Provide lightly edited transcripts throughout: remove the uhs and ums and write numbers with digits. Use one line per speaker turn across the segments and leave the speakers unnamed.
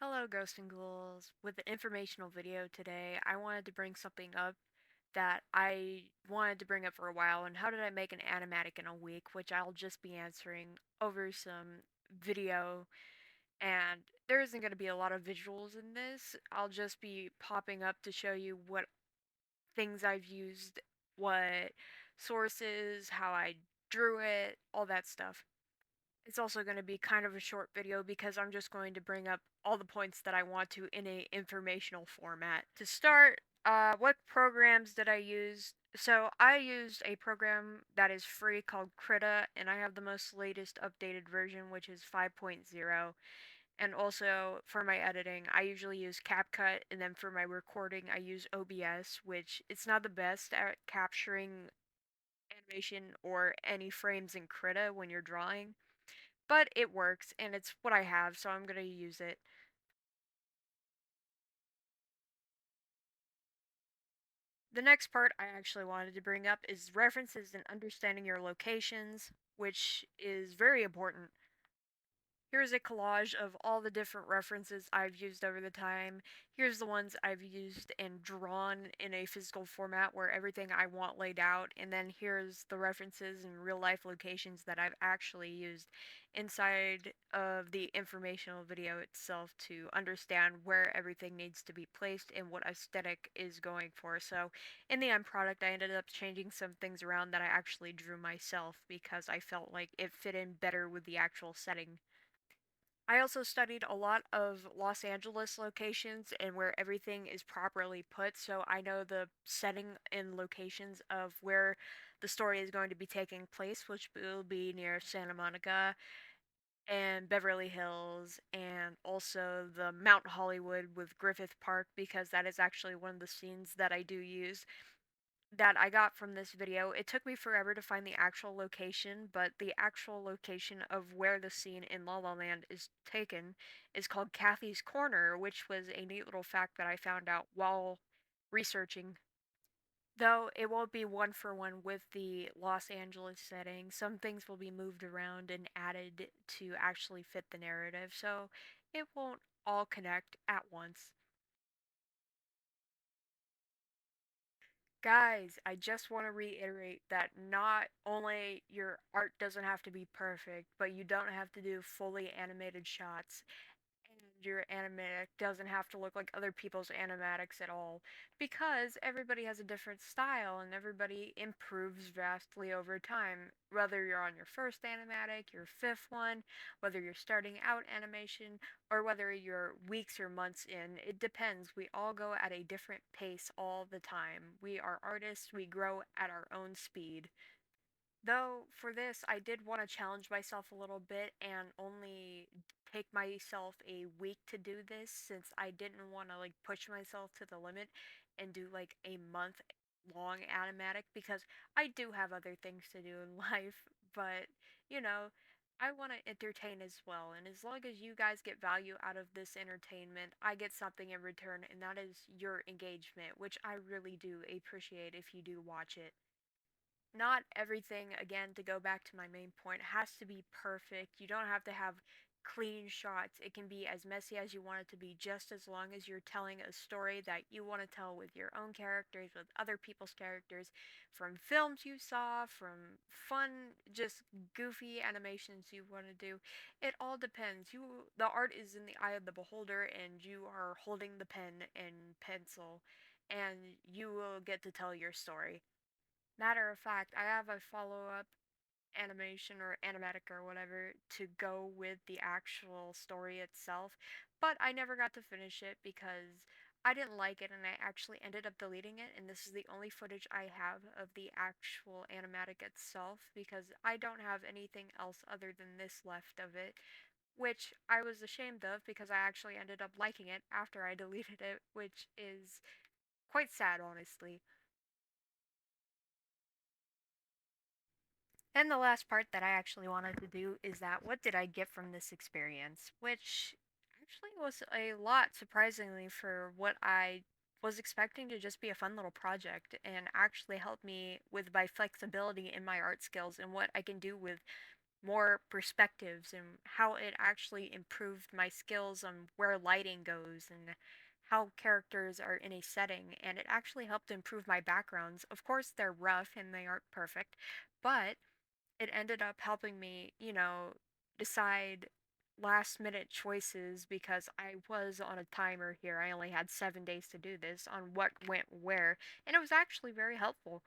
Hello, Ghost and Ghouls. With the informational video today, I wanted to bring something up that I wanted to bring up for a while, and how did I make an animatic in a week, which I'll just be answering over some video, and there isn't going to be a lot of visuals in this. I'll just be popping up to show you what things I've used, what sources, how I drew it, all that stuff. It's also going to be kind of a short video because I'm just going to bring up all the points that I want to in a informational format. To start, what programs did I use? So I used a program that is free called Krita, and I have the most latest updated version, which is 5.0. And also for my editing, I usually use CapCut, and then for my recording, I use OBS, which it's not the best at capturing animation or any frames in Krita when you're drawing, but it works and it's what I have, so I'm gonna use it. The next part I actually wanted to bring up is references and understanding your locations, which is very important. Here's a collage of all the different references I've used over the time. Here's the ones I've used and drawn in a physical format where everything I want laid out. And then here's the references and real life locations that I've actually used inside of the informational video itself to understand where everything needs to be placed and what aesthetic is going for. So in the end product, I ended up changing some things around that I actually drew myself because I felt like it fit in better with the actual setting. I also studied a lot of Los Angeles locations and where everything is properly put, so I know the setting and locations of where the story is going to be taking place, which will be near Santa Monica and Beverly Hills, and also the Mount Hollywood with Griffith Park, because that is actually one of the scenes that I do use that I got from this video. It took me forever to find the actual location, but the actual location of where the scene in La La Land is taken is called Kathy's Corner, which was a neat little fact that I found out while researching. Though it won't be one for one with the Los Angeles setting, some things will be moved around and added to actually fit the narrative, so it won't all connect at once. Guys, I just want to reiterate that not only your art doesn't have to be perfect, but you don't have to do fully animated shots, and your animatic doesn't have to look like other people's animatics at all, because everybody has a different style and everybody improves vastly over time. Whether you're on your first animatic, your fifth one, whether you're starting out animation, or whether you're weeks or months in, it depends. We all go at a different pace all the time. We are artists, we grow at our own speed. Though for this, I did want to challenge myself a little bit and only take myself a week to do this, since I didn't want to like push myself to the limit and do like a month long animatic, because I do have other things to do in life, but you know, I want to entertain as well. And as long as you guys get value out of this entertainment, I get something in return, and that is your engagement, which I really do appreciate if you do watch it. Not everything, again, to go back to my main point, has to be perfect. You don't have to have clean shots. It can be as messy as you want it to be, just as long as you're telling a story that you want to tell with your own characters, with other people's characters, from films you saw, from fun, just goofy animations you want to do. It all depends. The art is in the eye of the beholder, and you are holding the pen and pencil, and you will get to tell your story. Matter of fact, I have a follow up animation or animatic or whatever to go with the actual story itself, but I never got to finish it because I didn't like it and I actually ended up deleting it. And this is the only footage I have of the actual animatic itself, because I don't have anything else other than this left of it, which I was ashamed of because I actually ended up liking it after I deleted it, which is quite sad, honestly. And the last part that I actually wanted to do is that what did I get from this experience? Which actually was a lot, surprisingly, for what I was expecting to just be a fun little project, and actually helped me with my flexibility in my art skills and what I can do with more perspectives and how it actually improved my skills on where lighting goes and how characters are in a setting, and it actually helped improve my backgrounds. Of course, they're rough and they aren't perfect, but it ended up helping me, decide last minute choices because I was on a timer here. I only had 7 days to do this on what went where, and it was actually very helpful.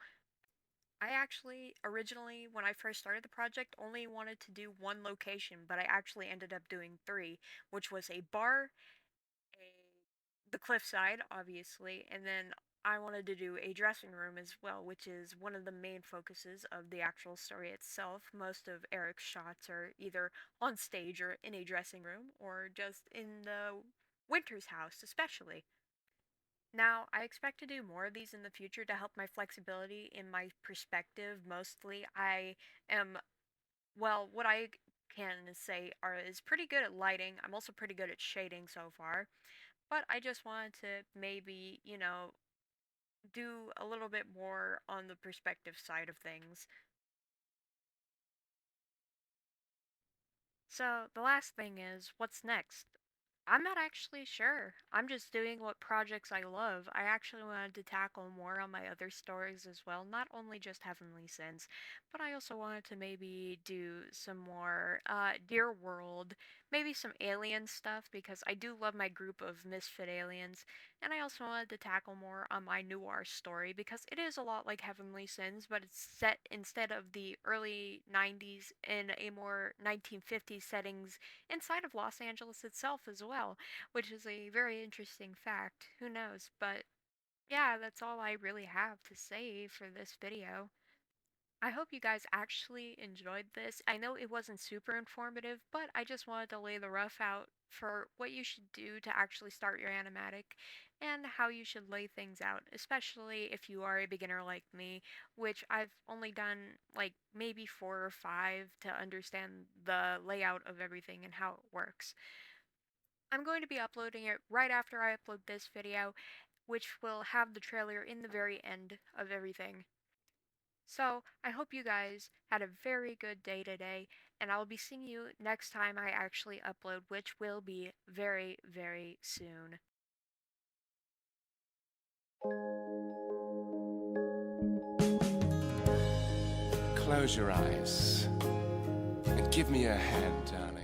I actually originally, when I first started the project, only wanted to do one location, but I actually ended up doing three, which was a bar, the cliffside, obviously, and then I wanted to do a dressing room as well, which is one of the main focuses of the actual story itself. Most of Eric's shots are either on stage or in a dressing room or just in the Winter's house, especially. Now, I expect to do more of these in the future to help my flexibility in my perspective. Mostly, I am, well, what I can say is pretty good at lighting. I'm also pretty good at shading so far. But I just wanted to maybe, do a little bit more on the perspective side of things. So the last thing is, what's next? I'm not actually sure. I'm just doing what projects I love. I actually wanted to tackle more on my other stories as well, not only just Heavenly Sins, but I also wanted to maybe do some more Dear World, maybe some alien stuff because I do love my group of misfit aliens, and I also wanted to tackle more on my noir story because it is a lot like Heavenly Sins, but it's set instead of the early 90s in a more 1950s settings inside of Los Angeles itself as well, which is a very interesting fact. Who knows? But yeah, that's all I really have to say for this video. I hope you guys actually enjoyed this. I know it wasn't super informative, but I just wanted to lay the rough out for what you should do to actually start your animatic and how you should lay things out, especially if you are a beginner like me, which I've only done like maybe 4 or 5 to understand the layout of everything and how it works. I'm going to be uploading it right after I upload this video, which will have the trailer in the very end of everything. So, I hope you guys had a very good day today, and I'll be seeing you next time I actually upload, which will be very, very soon.
Close your eyes and give me a hand, darling.